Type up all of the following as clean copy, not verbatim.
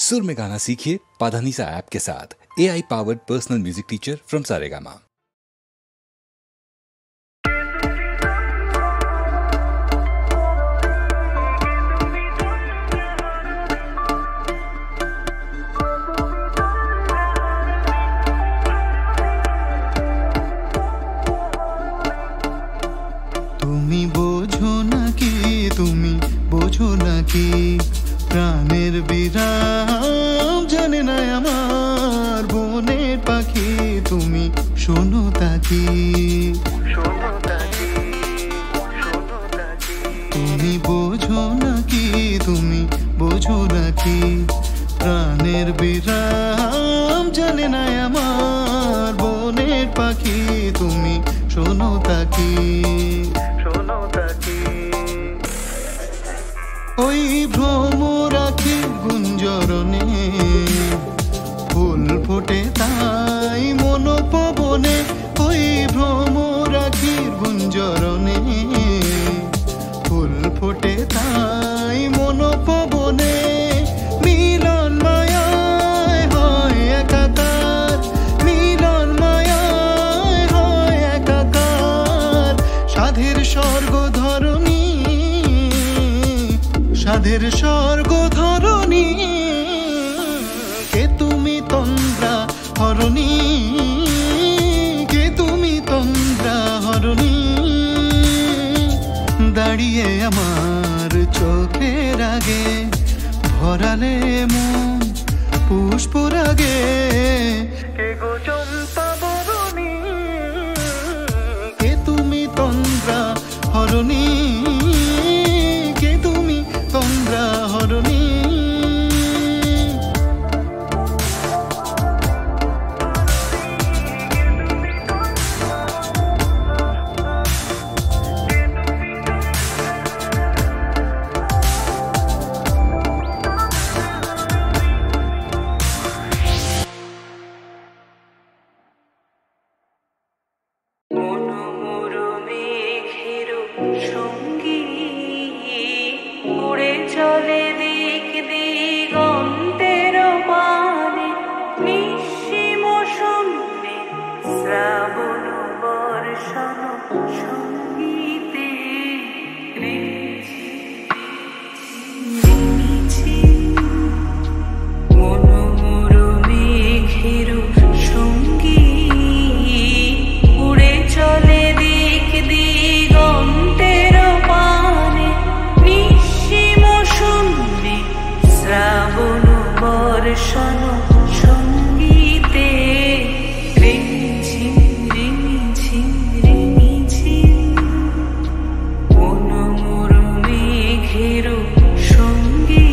सुर में गाना सीखिए पाधानीसा ऐप के साथ। AI powered personal music teacher from Saregama. তুমি বোঝো নাকি, তুমি বোঝো নাকি, প্রাণের বিরাম জানে না আমার বনের পাখি। তুমি শোনো তাকি, তুমি বোঝো নাকি, তুমি বোঝো নাকি, প্রাণের বিরাম জানে না আমার বনের পাখি। তুমি শোনো তাকি, ওই ভ্রমরাখি গুঞ্জরণে ফুল ফোটে তাই মনোপবনে। ওই ভ্রমরাখির গুঞ্জরণে ফুল ফোটে তাই মনোপবনে। মিলন মায়ায় হয় একাকার, মিলন মায়ায় হয় একাকার। সাধের স্বর্গ ধরণী, সাধের স্বর্গ ধরণী। কে তুমি তন্দ্রা হরণী, কে তুমি তন্দ্রা হরণী। দাঁড়িয়ে আমার চোখের আগে ভরালে মন পুষ্পরাগে। কে গো চম্পা বরণী, কে তুমি তন্দ্রা হরণী, কে তুমি তন্দ্রা হরণী। চলে দিক দিগন্তের পানে, নিঃসীম শূন্যে শ্রাবণ বর্ষণ সঙ্গীতে। মনোমর মেঘের সঙ্গী উড়ে চলে দিক দিগন্তের পানে, শ্রাবণ বর্ষণ সঙ্গীতে। রিমঝিম রিমঝিম রিমঝিম মনোমর মেঘের সঙ্গী।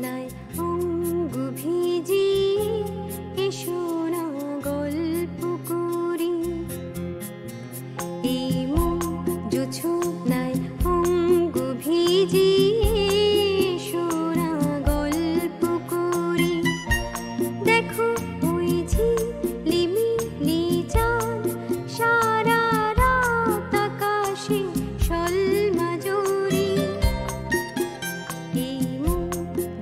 নাই অঙ্গ ভিজিয়ে এসো না গল্প করি। এই মন জোছনায় অঙ্গ ভিজিয়ে এসো না গল্প করি। দেখো ওই ঝিলিমিলি চাঁদ সারা রাত আকাশে শোলমাজুরি। এই মন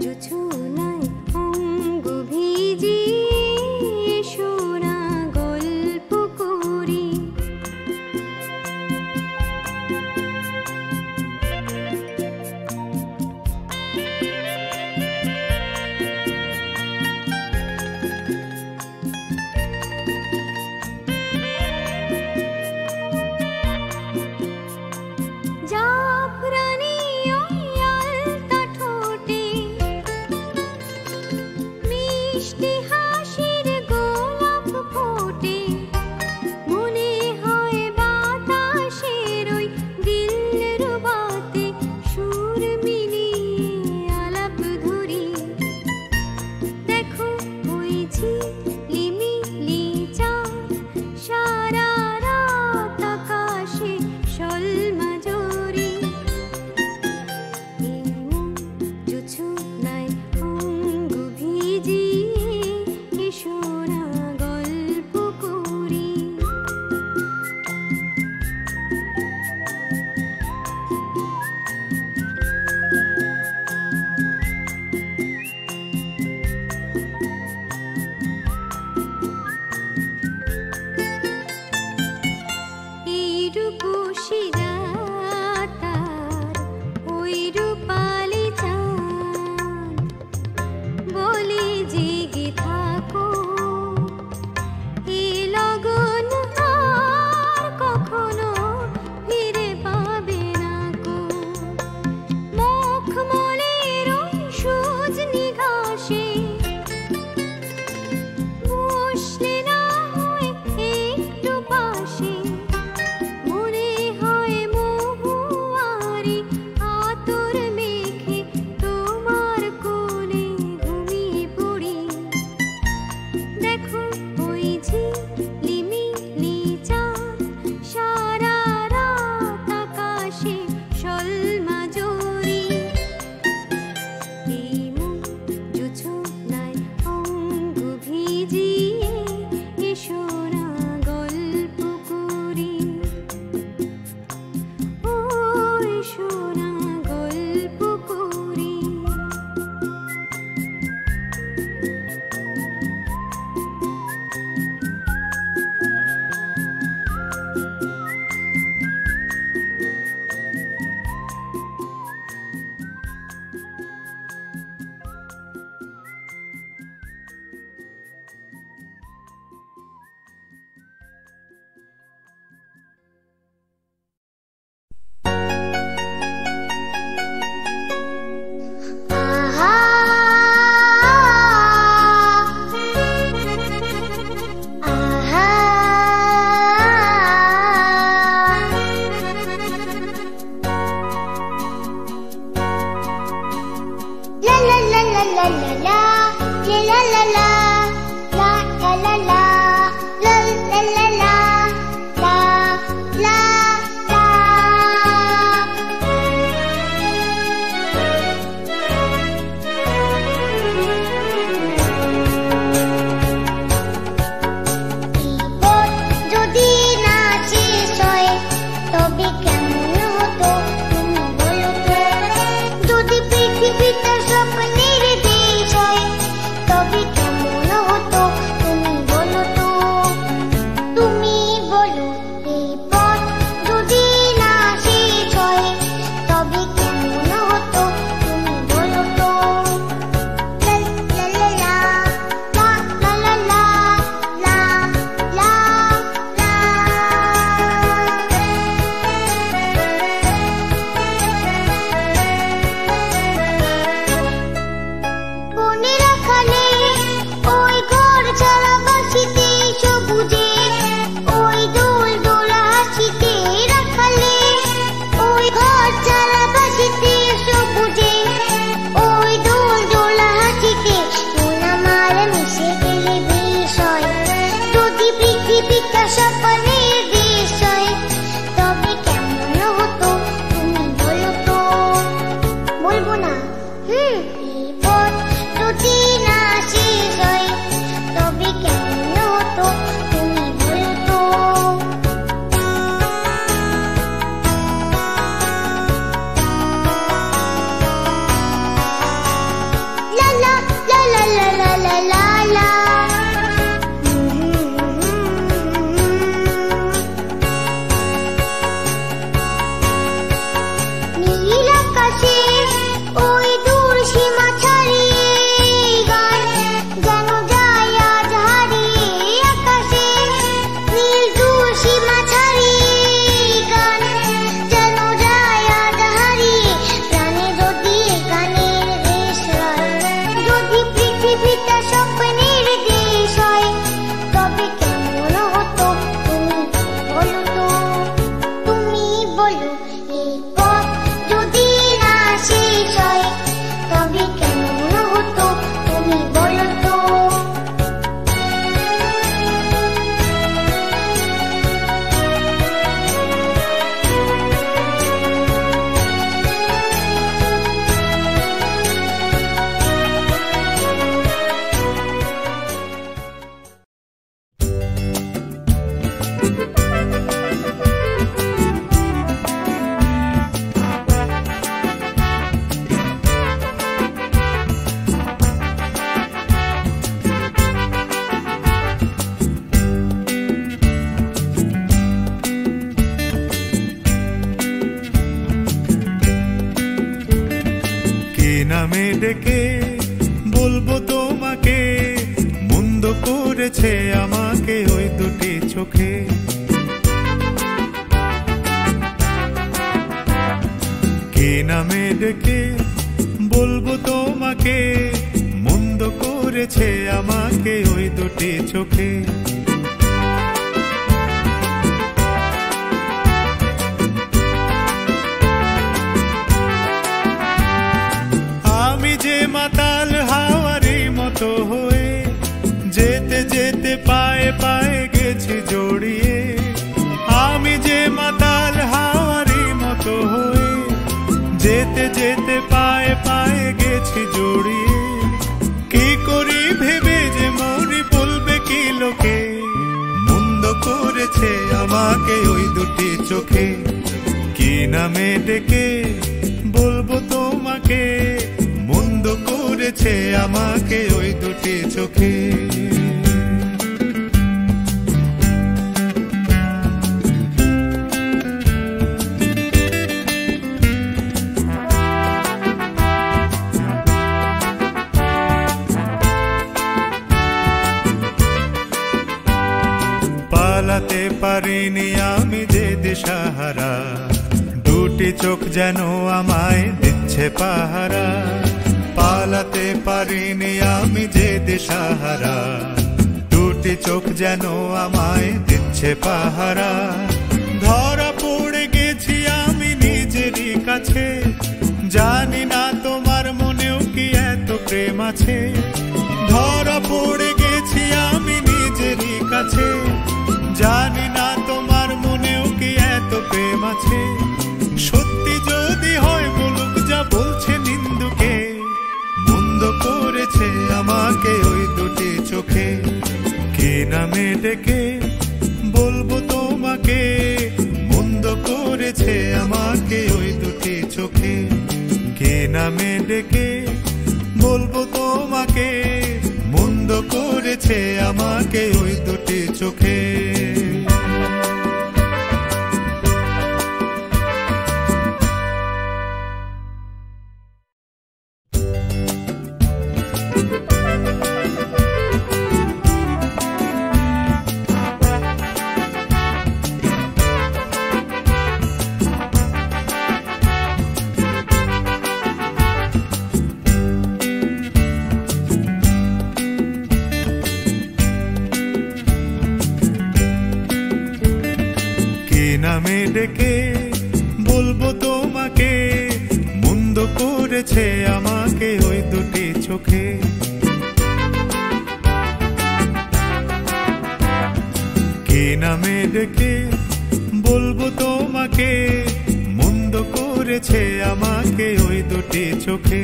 জোছনায় অঙ্গ ভিজিয়ে এসো না গল্প করি। জাফরানি ওই আলতা ঠোঁটে মিষ্টি হাসির গোলাপ ফোটে। মনে হয় বাতাসের ওই দিলরুবাতে সুর মিলিয়ে আলাপ ধরি। দেখো ওই ঝিলিমিলি চাঁদ সারা রাত আকাশে শোলমাজুরি। এই মন জোছনায় অঙ্গ ভিজিয়ে এসো না গল্প করি। এই রূপসী রাত আর ওই রূপালি চাঁদ বলে জেগে থাকো। এই লগন আর কখনো ফিরে পাবে না কো। মখমলের ওই সজনি ঘাসে বসলে না হয় একটু পাশে। মনে হয় মহুয়ারি আতর মেখে তোমার কোলে ঘুমিয়ে পড়ি। দেখো ওই ঝিলিমিলি চাঁদ সারা রাত আকাশে শোলমাজুরি। এই মন জোছনায় অঙ্গ ভিজিয়ে এসো না গল্প করি। ও এসো না গল্প করি। পৃথিবীতে স্বপ্নের দেশ হয় তবে কেমন নামে ডেকে বলবো তোমাকে, মন্দ করেছে আমাকে ওই দুটি চোখে। কি নামে ডেকে বলবো তোমাকে, মন্দ করেছে আমাকে ওই দুটি চোখে। আমি যে মাতাল হাওয়ারি মতো হয়ে যেতে যেতে পায়ে পায়ে গেছি জড়িয়ে। আমি যে মাতাল হাওয়ারি মতো হয়ে যেতে যেতে পায়ে পায়ে গেছি জড়িয়ে। কি করি ভেবে যে মরি বলবে কি লোকে, মন্দ করেছে আমাকে ওই দুটি চোখে। কি নামে ডেকে বলবো তোমাকে, মন্দ করেছে আমাকে ওই দুটি চোখে। পালাতে পারিনি আমি যে দিশাহারা, দুটি চোখ যেন আমায় দিচ্ছে পাহারা। পালাতে পারিনি আমি যে দিশাহারা, দুটি চোখ যেন আমায় দিচ্ছে পাহারা। ধরা পড়ে গেছি আমি নিজেরই কাছে, জানি না তোমার মনেও কি এত প্রেম আছে। ধরা পড়ে গেছি আমি নিজেরই কাছে, জানি না তোমার মনেও কি এত প্রেম আছে। সত্যি যদি হয় বলুক যা বলছে নিন্দুকে, মন্দ করেছে আমাকে ওই দুটি চোখে। কি নামে ডেকে বলবো তোমাকে, মন্দ করেছে আমাকে ওই দুটি চোখে। কি নামে ডেকে বলবো তোমাকে, মন্দ করেছে আমাকে ওই দুটি চোখে। নামে ডেকে বলবো তোমাকে, মন্দ করেছে আমাকে ওই দুটি চোখে। কি নামে ডেকে বলবো তোমাকে, মন্দ করেছে আমাকে ওই দুটি চোখে।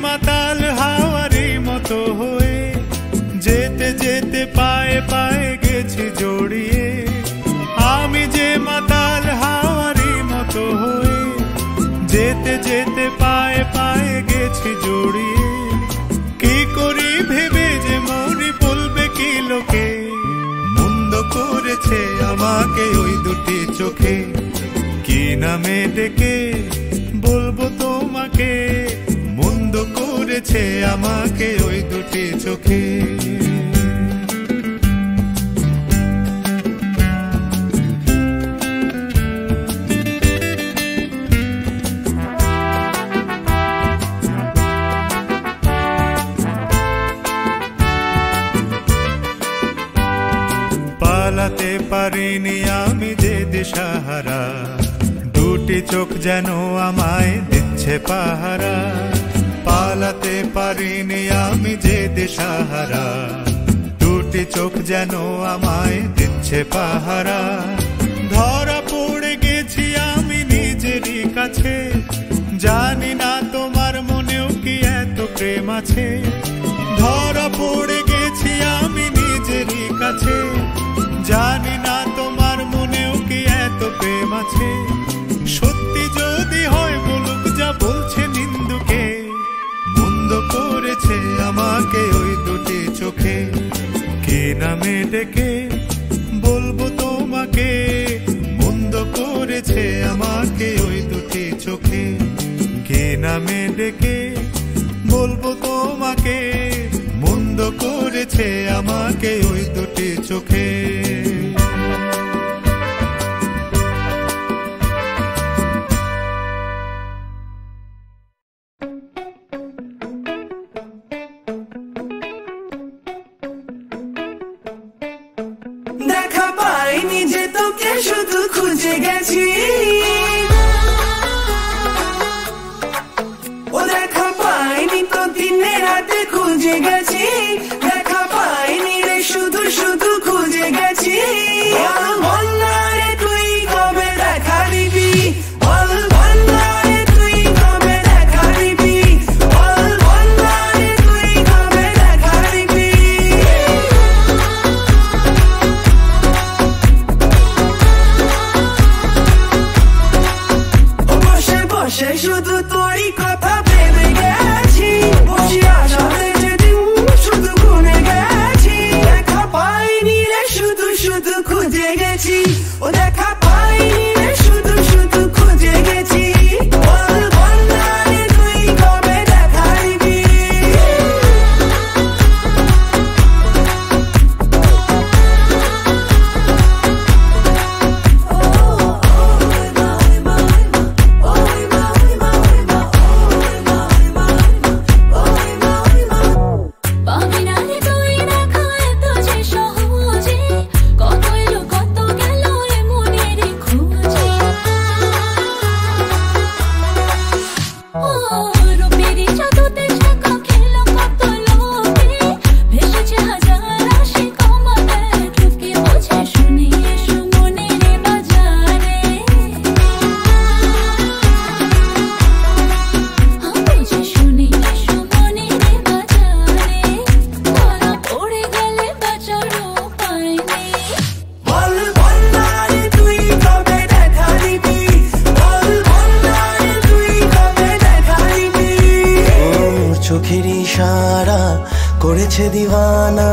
মাতাল হাওয়ারি মতো হয়ে যেতে যেতে পায়ে পায়ে গেছি জড়িয়ে। আমি যে মাতাল হাওয়ারি মতো হয়ে যেতে যেতে পায়ে পায়ে গেছি জড়িয়ে। কি করি ভেবে যে মরি বলবে কি লোকে, মন্দ করেছে আমাকে ওই দুটি চোখে। কি নামে ডেকে বলবো তোমাকে, মন্দ করেছে আমাকে ওই দুটি চোখে। পালাতে পারিনি আমি যে দিশাহারা, দুটি চোখ যেন আমায় দিচ্ছে পাহারা। পালাতে পারিনি আমি যে দিশাহারা, দুটি চোখ যেন আমায় দিচ্ছে পাহারা। ধরা পড়ে গেছি আমি নিজেরই কাছে, জানি না তোমার মনেও কি এত প্রেম আছে। ধরা পড়ে গেছি আমি নিজেরই কাছে, জানি না তোমার মনেও কি এত প্রেম আছে। সত্যি যদি হয় বলুক যা বলছে নিন্দুকে, মন্দ করেছে আমাকে ওই দুটি চোখে। কি নামে ডেকে বলবো তোমাকে, মন্দ করেছে আমাকে ওই দুটি চোখে। কে নামে ডেকে বলবো তোমাকে, মন্দ করেছে আমাকে ওই দুটি চোখে। দেখা পাইনি যে তোকে শুধু খুঁজে গেছি, ও দেখা পাইনি তো দিনে রাতে খুঁজে গেছি। দেখা পাইনি রে শুধু শুধু খুঁজে গেছি। বল না রে তুই কবে দেখা দিবি, বল না রে তুই কবে দেখা দিবি, বল না রে তুই কবে দেখা দিবি। বসে বসে শুধু তোরই কথা ভেবে গেছি, বসে আসাতে যেদিন শুধু গুনে গেছি। দেখা পাইনি রে শুধু শুধু খুঁজে গেছি, ও দেখা পাইনি রে শুধু শুধু খুঁজে গেছি। বল না রে তুই কবে দেখা দিবি। পাবি না রে তুই দেখা এত যে সহজে, কত এলো কত গেল এ মনের খোঁজে। ও রূপেরই জাদুতে ঝাঁকা খেলো কত লোকে, ভেসেছে হাজার আশিক আমাদের ঢুকে বুঝে শুনে এসো মনের বাজারে। বুঝে শুনে এসো মনের বাজারে, ধরা পড়ে গেলে বাঁচার উপায় নেই। বল না রে তুই কবে দেখা দিবি, বল না রে তুই কবে দেখা দিবি। ওর চোখের ইশারা করেছে দিওয়ানা,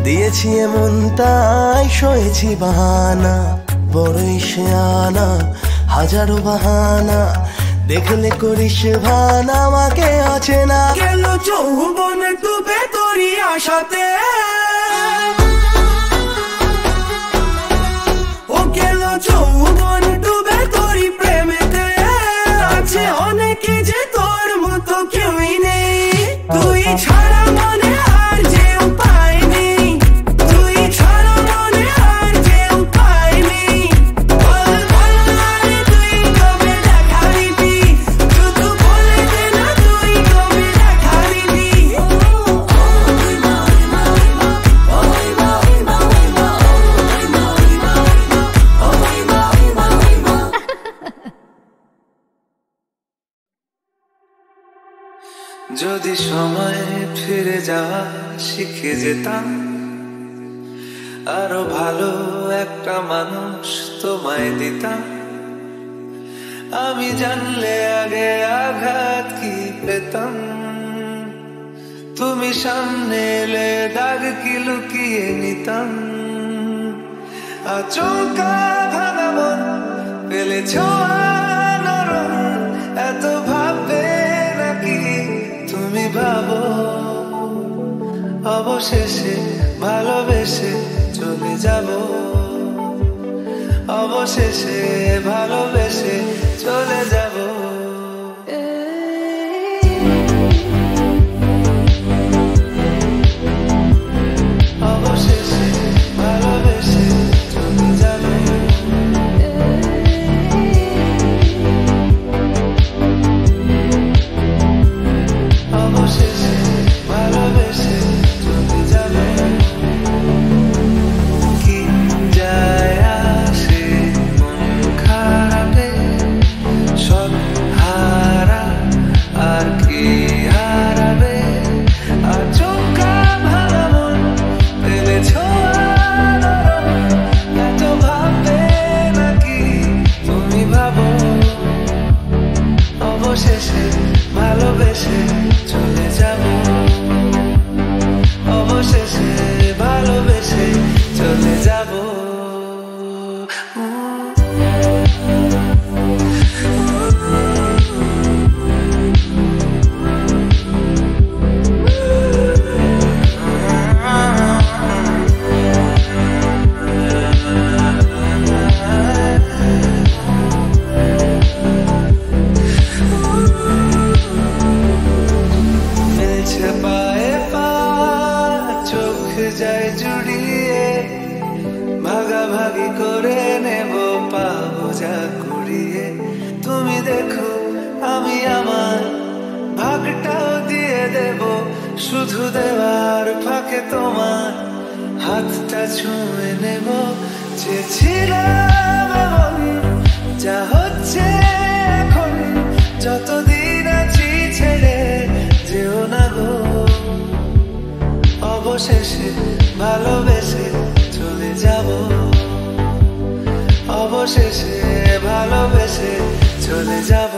দিয়েছি এমন তাই সয়েছি বাহানা। বড়ই শেয়ানা হাজারো বাহানা, দেখলে করিস ভান আমাকে আছে না। গেল যৌবন ডুবে তোরই আশাতে, ও গেল যৌবন ডুবে তোরই প্রেমেতে। আছে অনেকে যে তোর মতো কেউই নেই, তুই ছাড়া মনে আর যে উপায় নেই, তুই ছাড়া মনে আর যে উপায় নেই। বল না রে তুই কবে দেখা দিবি, শুধু বলে দে না তুই কবে দেখা দিবি। যদি সময় ফিরে যাওয়া শিখে যেতাম, আরো ভালো একটা মানুষ তোমায় দিতাম। আমি জানলে আগে আঘাত কি পেতাম, তুমি সামনে এলে দাগ কি লুকিয়ে নিতাম। আচমকা ভাঙা মন পেলেছ নরম, এত ভাববে নাকি তুমি ভাবো। অবশেষে ভালোবেসে চলে যাব, অবশেষে ভালোবেসে চলে যাব। অবশেষে ভালোবেসে চলে যাব। অবশেষে ভালোবেসে চলে যাব। কি যায় আসে মন খারাপে, সব চোখ যায় জুড়িয়ে ভাগাভাগি করে নেব পাবো যা কুড়িয়ে তুমি দেখো আমি আমার ভাগটাও দিয়ে দেব শুধু দেওয়ার ফাঁকে তোমার হাতটা ছুঁয়ে নেব চেয়েছিলাম এমন যা হচ্ছে এখন যতদিন আছি ছেড়ে যেও না গো অবশেষে ভালোবেসে চলে যাব অবশেষে ভালোবেসে চলে যাব